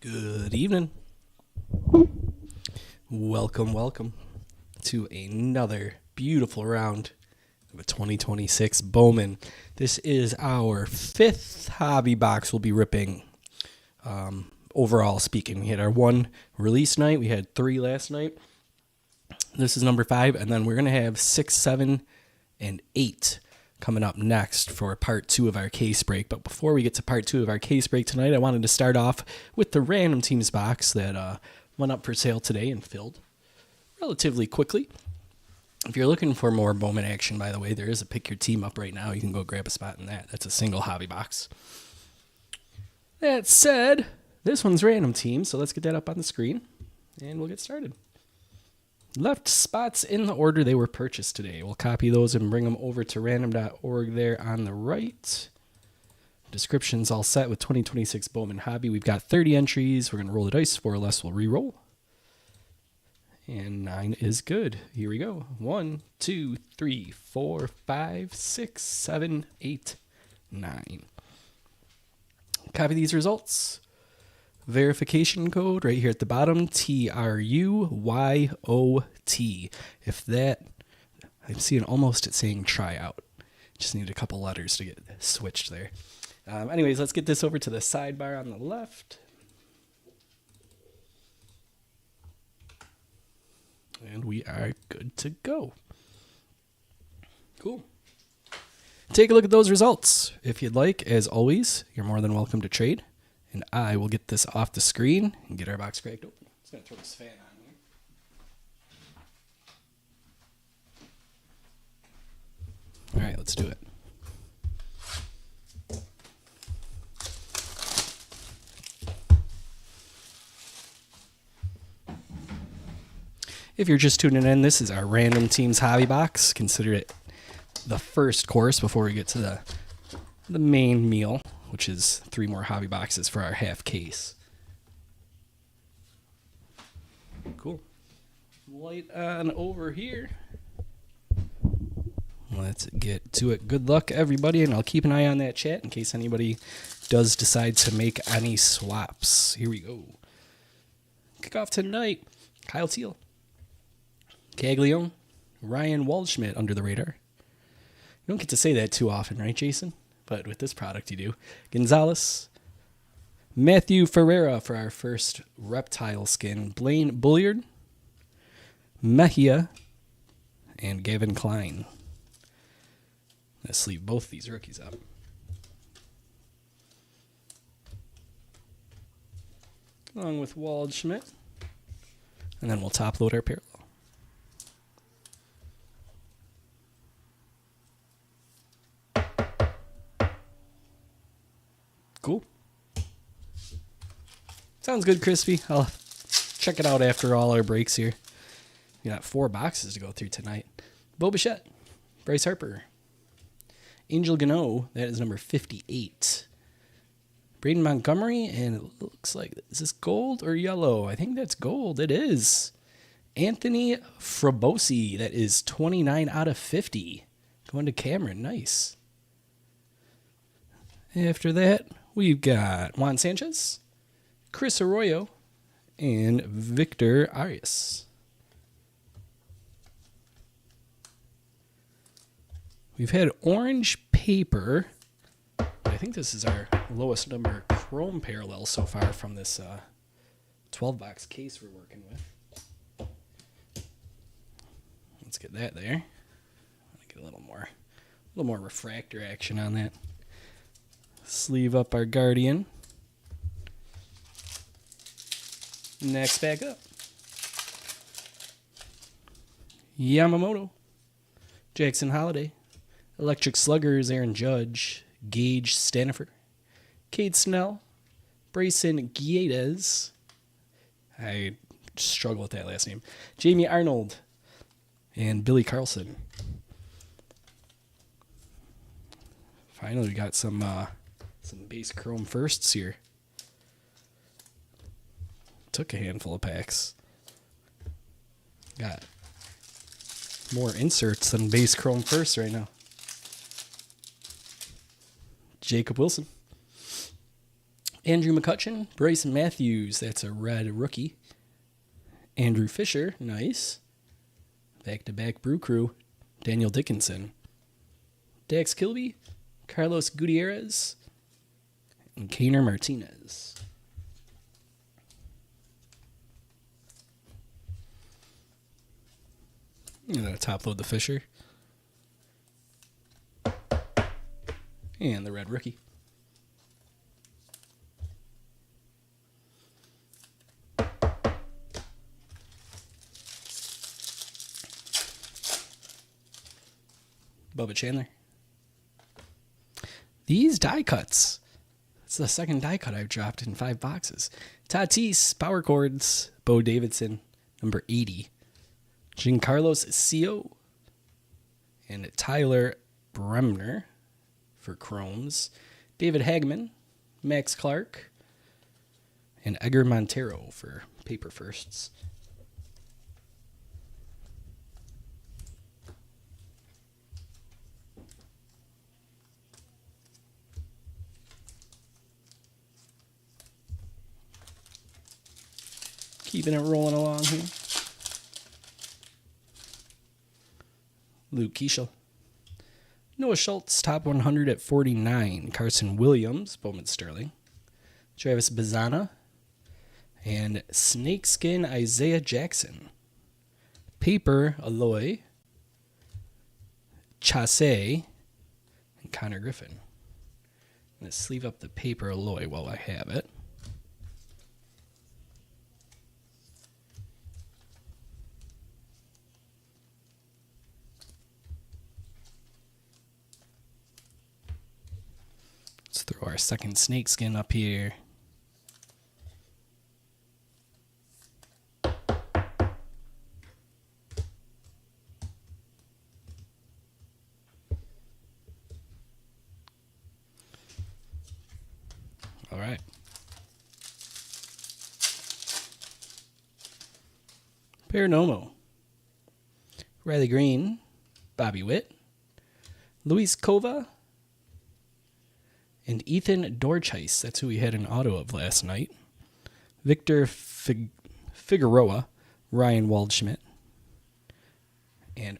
Good evening. Welcome to another beautiful round of a 2026 Bowman. This is our fifth hobby box we'll be ripping. Overall speaking, we had our one release night. We had 3 last night. This is number 5, and then we're going to have 6, 7, and 8 coming up next for part 2 of our case break. But before we get to part 2 of our case break tonight, I wanted to start off with the random teams box that went up for sale today and filled relatively quickly. If you're looking for more Bowman action, by the way, there is a pick your team up right now. You can go grab a spot in that. That's a single hobby box. That said, this one's random team, so let's get that up on the screen and we'll get started. Left spots in the order they were purchased today. We'll copy those and bring them over to random.org there on the right. Description's all set with 2026 Bowman Hobby. We've got 30 entries. We're going to roll the dice. 4 or less we'll re-roll. And 9 is good. Here we go. 1, 2, 3, 4, 5, 6, 7, 8, 9. Copy these results. Verification code right here at the bottom, TRUYOT. If that, I'm seeing almost it saying tryout. Just need a couple letters to get switched there. Anyways, let's get this over to the sidebar on the left. And we are good to go. Cool. Take a look at those results. If you'd like, as always, you're more than welcome to trade. And I will get this off the screen and get our box cracked open. Just going to throw this fan on here. All right, let's do it. If you're just tuning in, this is our random teams hobby box. Consider it the first course before we get to the main meal, which is 3 more hobby boxes for our half case. Cool. Light on over here. Let's get to it. Good luck, everybody, and I'll keep an eye on that chat in case anybody does decide to make any swaps. Here we go. Kick off tonight. Kyle Teal. Caglione. Ryan Waldschmidt under the radar. You don't get to say that too often, right, Jason? But with this product you do. Gonzalez. Matthew Ferreira for our first reptile skin. Blaine Bulliard. Mejia. And Gavin Klein. Let's leave both these rookies up. Along with Waldschmidt. And then we'll top load our parallel. Cool. Sounds good, Crispy. I'll check it out after all our breaks here. We got 4 boxes to go through tonight. Bo Bichette, Bryce Harper, Angel Gano, that is number 58. Braden Montgomery, and it looks like, is this gold or yellow? I think that's gold. It is. Anthony Frabosi, that is 29 out of 50. Going to Cameron, nice. After that, we've got Juan Sanchez, Chris Arroyo, and Victor Arias. We've had orange paper. I think this is our lowest number chrome parallel so far from this 12-box case we're working with. Let's get that there. Get a little more refractor action on that. Sleeve up our Guardian. Next back up. Yamamoto. Jackson Holiday. Electric Sluggers, Aaron Judge. Gage Stanifer. Cade Snell. Brayson Guedes. I struggle with that last name. Jamie Arnold. And Billy Carlson. Finally, we got some base chrome firsts here. Took a handful of packs. Got more inserts than base chrome firsts right now. Jacob Wilson. Andrew McCutcheon, Bryson Matthews, that's a red rookie. Andrew Fisher, nice. Back-to-back Brew Crew, Daniel Dickinson. Dax Kilby, Carlos Gutierrez, and Kaner Martinez. I'm going to top load the Fisher. And the red rookie. Bubba Chandler. These die cuts. It's the second die cut I've dropped in 5 boxes. Tatis, Power Chords, Bo Davidson, number 80. Giancarlos Sio and Tyler Bremner for Chromes. David Hagman, Max Clark, and Edgar Montero for Paper Firsts. Keeping it rolling along here. Luke Keeschel. Noah Schultz, top 100 at 49. Carson Williams, Bowman Sterling. Travis Bazzana. And Snakeskin Isaiah Jackson. Paper Aloy. Chase. And Connor Griffin. I'm going to sleeve up the Paper Aloy while I have it. Let's throw our second snakeskin up here. All right. Paranomo. Riley Green. Bobby Witt. Luis Cova. And Ethan Dorchise. That's who we had an auto of last night. Victor Figueroa. Ryan Waldschmidt. And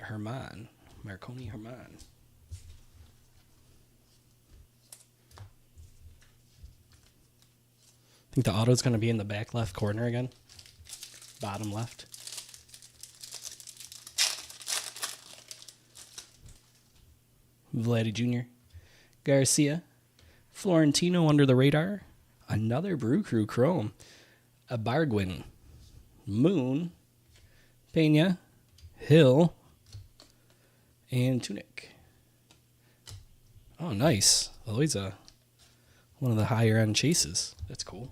Marconi Herman. I think the auto's going to be in the back left corner again. Bottom left. Vladdy Jr. Garcia. Florentino under the radar. Another Brew Crew Chrome. A Barguin. Moon. Pena. Hill. And Tunic. Oh, nice. Always one of the higher end chases. That's cool.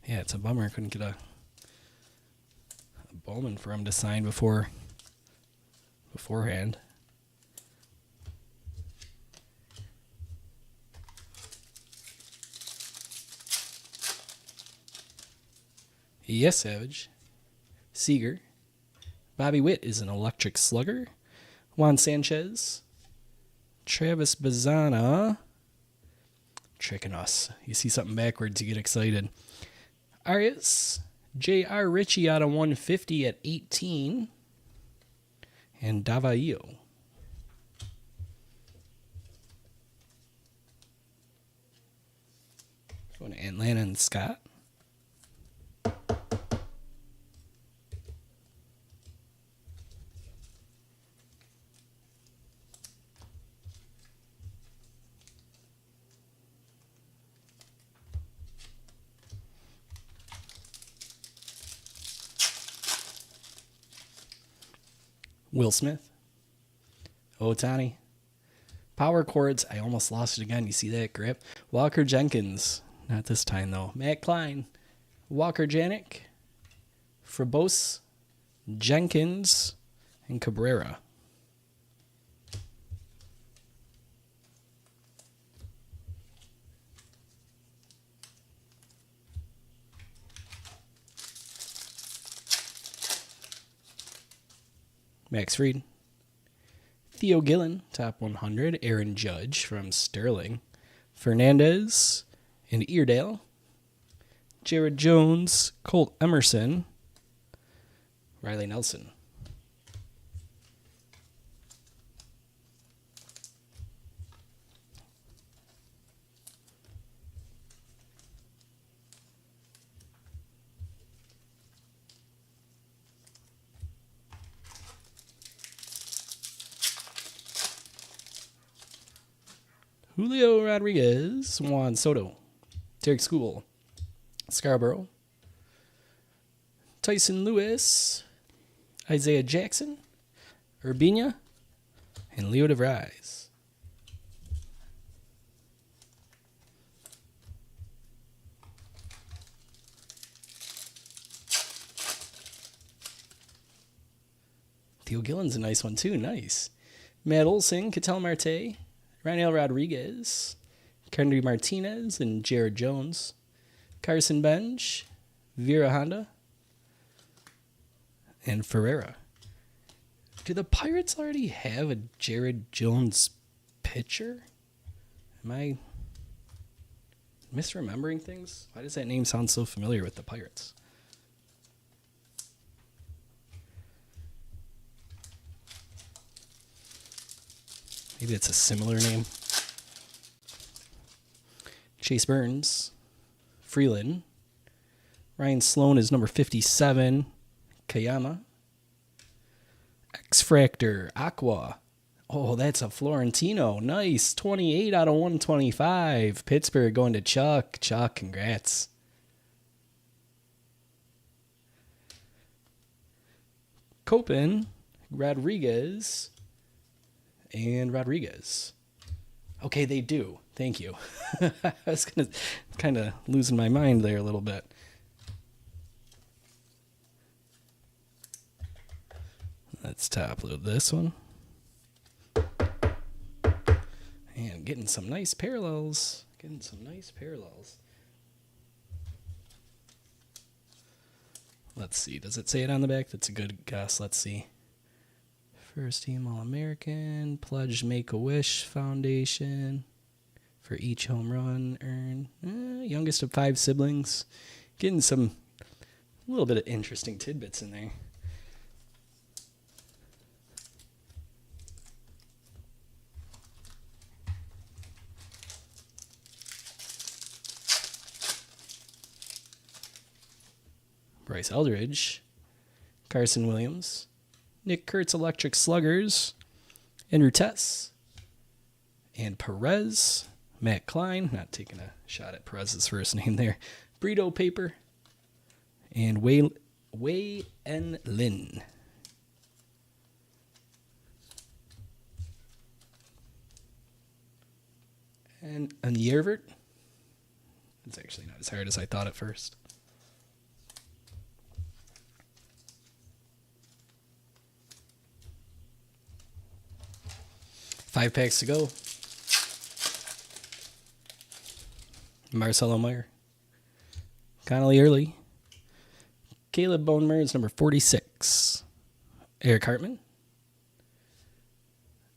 Yeah, it's a bummer I couldn't get a Bowman for him to sign beforehand. Yes, Savage. Seager. Bobby Witt is an electric slugger. Juan Sanchez. Travis Bazzana. Tricking us. You see something backwards, you get excited. Arias. J.R. Ritchie out of 150 at 18. And Davaio. Going to Atlanta and Scott. Will Smith. Otani. Power Chords. I almost lost it again. You see that grip? Walker Jenkins. Not this time, though. Matt Klein. Walker Janik. Frobos. Jenkins. And Cabrera. Max Fried. Theo Gillen, top 100. Aaron Judge from Sterling. Fernandez. and Eardale. Jared Jones, Colt Emerson, Riley Nelson. Julio Rodriguez, Juan Soto, Derek School, Scarborough, Tyson Lewis, Isaiah Jackson, Urbina, and Leo DeVries. Theo Gillen's a nice one too. Nice. Matt Olson, Ketel Marte, Raniel Rodriguez, Kennedy Martinez, and Jared Jones. Carson Bench, Vera Honda, and Ferreira. Do the Pirates already have a Jared Jones pitcher? Am I misremembering things? Why does that name sound so familiar with the Pirates? Maybe it's a similar name. Chase Burns, Freeland. Ryan Sloan is number 57. Kayama. X-Fractor, Aqua. Oh, that's a Florentino. Nice. 28 out of 125. Pittsburgh going to Chuck. Chuck, congrats. Copen, Rodriguez, and Rodriguez. Okay, they do. Thank you. I was kind of losing my mind there a little bit. Let's top load this one. And getting some nice parallels. Let's see. Does it say it on the back? That's a good guess. Let's see. First team All-American. Pledge Make-A-Wish Foundation. For each home run earned. Youngest of 5 siblings. Getting a little bit of interesting tidbits in there. Bryce Eldridge, Carson Williams, Nick Kurtz Electric Sluggers, Andrew Tess, and Perez, Matt Klein, not taking a shot at Perez's first name there, Brito Paper, and Wei N. Lin. And Yervert. It's actually not as hard as I thought at first. 5 packs to go. Marcelo Meyer. Connolly Early. Caleb Bonemer's number 46. Eric Hartman.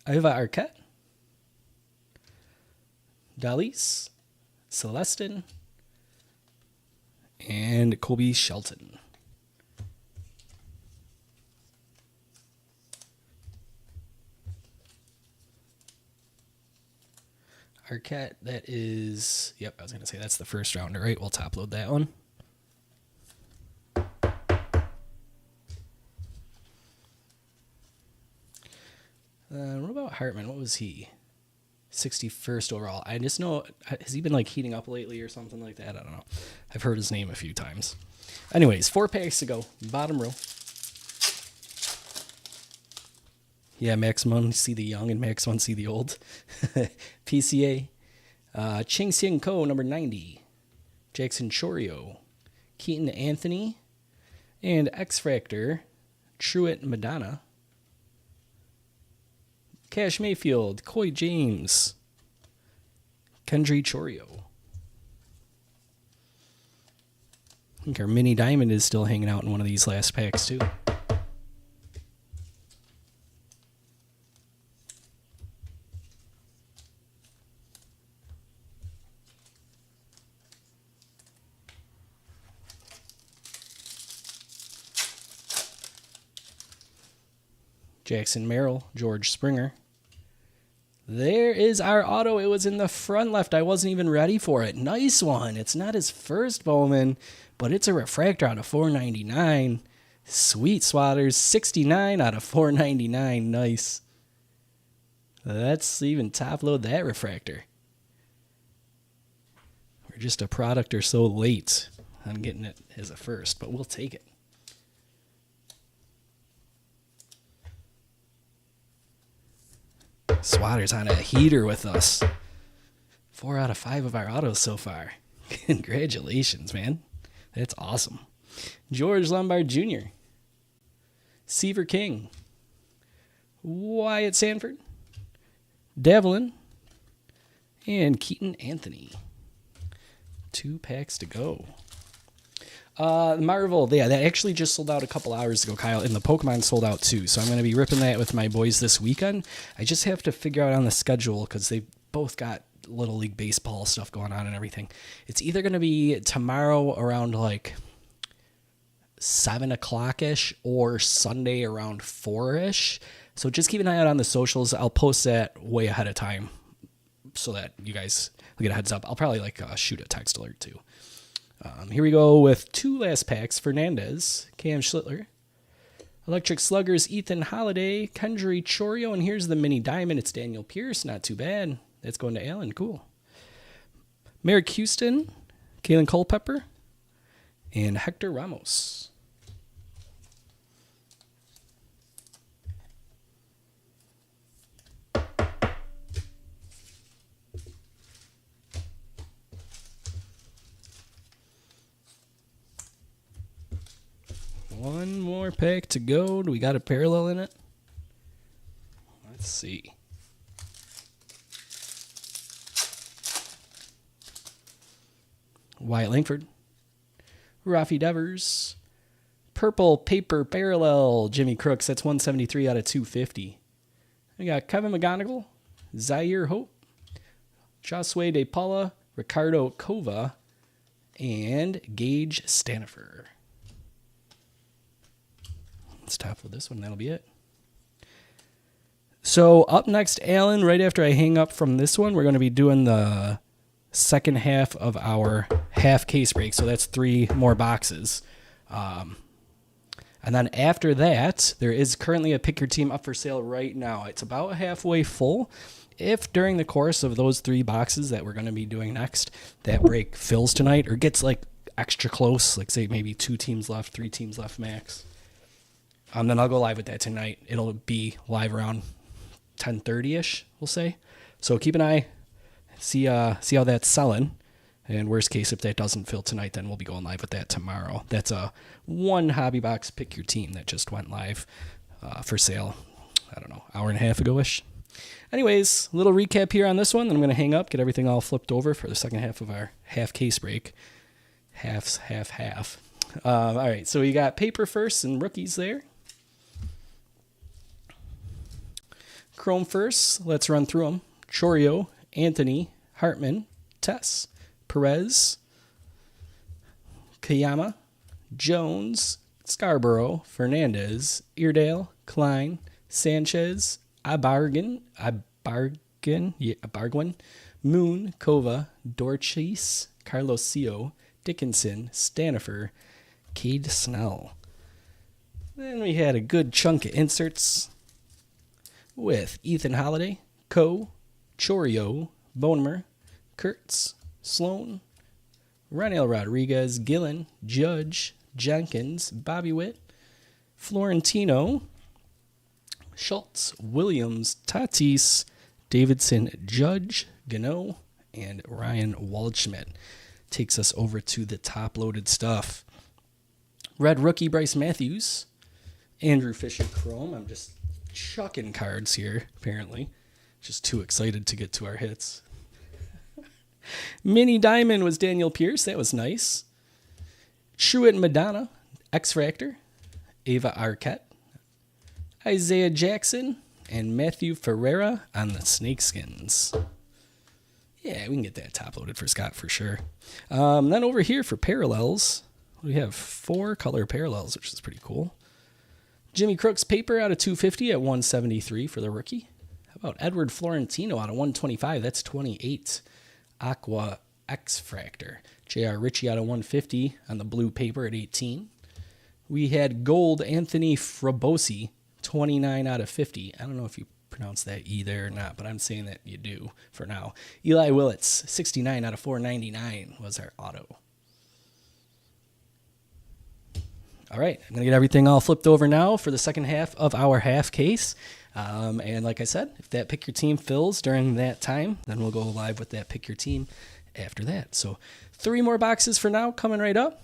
Iva Arquette. Dalis. Celestin. And Kobe Shelton. Arquette, that is... Yep, I was going to say that's the first rounder, right? We'll top load that one. What about Hartman? What was he? 61st overall. I just know... Has he been, like, heating up lately or something like that? I don't know. I've heard his name a few times. Anyways, 4 packs to go. Bottom row. Yeah, Max 1 see the young and Max 1 see the old. PCA. Ching Siang Ko, number 90. Jackson Chorio. Keaton Anthony. And X-Fractor. Truett Madonna. Cash Mayfield. Coy James. Kendry Chorio. I think our mini diamond is still hanging out in one of these last packs, too. Jackson Merrill, George Springer. There is our auto. It was in the front left. I wasn't even ready for it. Nice one. It's not his first Bowman, but it's a refractor out of 499. Sweet Swatters, 69 out of 499. Nice. Let's even top load that refractor. We're just a product or so late on getting it as a first, but we'll take it. Swatter's on a heater with us. 4 out of 5 of our autos so far. Congratulations, man. That's awesome. George Lombard Jr., Seaver King, Wyatt Sanford, Devlin, and Keaton Anthony. 2 packs to go. Marvel, yeah, that actually just sold out a couple hours ago, Kyle, and the Pokemon sold out too. So I'm going to be ripping that with my boys this weekend. I just have to figure out on the schedule because they've both got Little League Baseball stuff going on and everything. It's either going to be tomorrow around like 7 o'clock-ish or Sunday around 4-ish. So just keep an eye out on the socials. I'll post that way ahead of time so that you guys will get a heads up. I'll probably shoot a text alert too. Here we go with 2 last packs. Fernandez, Cam Schlittler, Electric Sluggers, Ethan Holiday, Kendry Chorio, and here's the mini diamond. It's Daniel Pierce. Not too bad. That's going to Allen. Cool. Merrick Houston, Kalen Culpepper, and Hector Ramos. One more pack to go. Do we got a parallel in it? Let's see. Wyatt Langford, Rafi Devers, Purple Paper Parallel, Jimmy Crooks. That's 173 out of 250. We got Kevin McGonigal, Zaire Hope, Josue De Paula, Ricardo Cova, and Gage Stanifer. Let's top with this one. That'll be it. So up next, Alan, right after I hang up from this one, we're going to be doing the second half of our half case break. So that's 3 more boxes. And then after that, there is currently a pick your team up for sale right now. It's about halfway full. If during the course of those 3 boxes that we're going to be doing next, that break fills tonight or gets like extra close, like say maybe 2 teams left, 3 teams left max, then I'll go live with that tonight. It'll be live around 10:30ish, we'll say. So keep an eye, see how that's selling. And worst case, if that doesn't fill tonight, then we'll be going live with that tomorrow. That's a 1 hobby box pick your team that just went live for sale, I don't know, hour and a half ago-ish. Anyways, a little recap here on this one. Then I'm going to hang up, get everything all flipped over for the second half of our half case break. Half. All right, so we got paper first and rookies there. Chrome first, let's run through them. Chorio, Anthony, Hartman, Tess, Perez, Kayama, Jones, Scarborough, Fernandez, Eardale, Klein, Sanchez, Abargin, Moon, Kova, Dorchis, Carlos Sio, Dickinson, Stanifer, Cade Snell. Then we had a good chunk of inserts with Ethan Holiday, Chorio, Bonemer, Kurtz, Sloan, Ronel Rodriguez, Gillen, Judge, Jenkins, Bobby Witt, Florentino, Schultz, Williams, Tatis, Davidson, Judge, Gano, and Ryan Waldschmidt. Takes us over to the top-loaded stuff. Red rookie Bryce Matthews, Andrew Fisher Chrome. I'm just chucking cards here, apparently. Just too excited to get to our hits. Mini Diamond was Daniel Pierce. That was nice. Truett Madonna, X-Fractor, Ava Arquette, Isaiah Jackson, and Matthew Ferreira on the Snakeskins. Yeah, we can get that top loaded for Scott for sure. Then over here for parallels, we have 4 color parallels, which is pretty cool. Jimmy Crooks paper out of 250 at 173 for the rookie. How about Edward Florentino out of 125? That's 28. Aqua X-Fractor. J.R. Ritchie out of 150 on the blue paper at 18. We had gold Anthony Frabosi, 29 out of 50. I don't know if you pronounce that E there or not, but I'm saying that you do for now. Eli Willits, 69 out of 499 was our auto. All right, I'm going to get everything all flipped over now for the second half of our half case. And like I said, if that pick your team fills during that time, then we'll go live with that pick your team after that. So 3 more boxes for now coming right up.